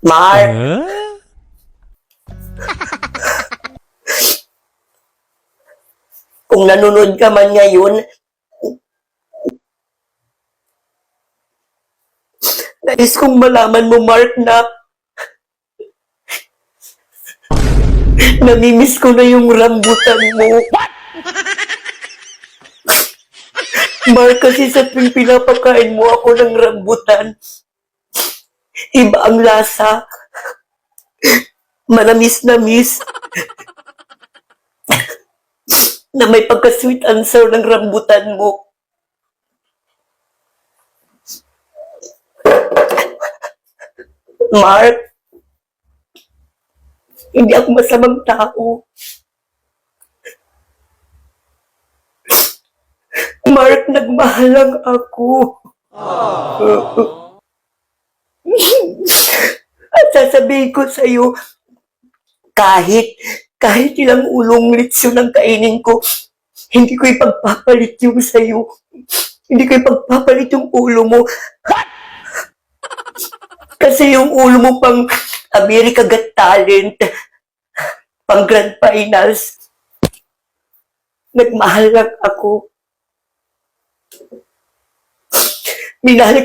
Mark, kung nanonood ka man ngayon, nais kong malaman mo, Mark, na namimiss ko na yung rambutan mo. Mark, kasi sa tuwing pinapakain mo ako ng rambutan, iba ang lasa. Manamis-namis. Na may pagka-sweet and sour ng rambutan mo. Mark, hindi ako masamang tao. Mark, nagmahal lang ako. At sasabihin ko sa'yo, kahit ilang ulong litsyon ang kainin ko, hindi ko ipagpapalit yung sa'yo. Hindi ko ipagpapalit yung ulo mo. Kasi yung ulo mo pang America Got Talent, pang Grand Finals, nagmahal lang ako. Minahal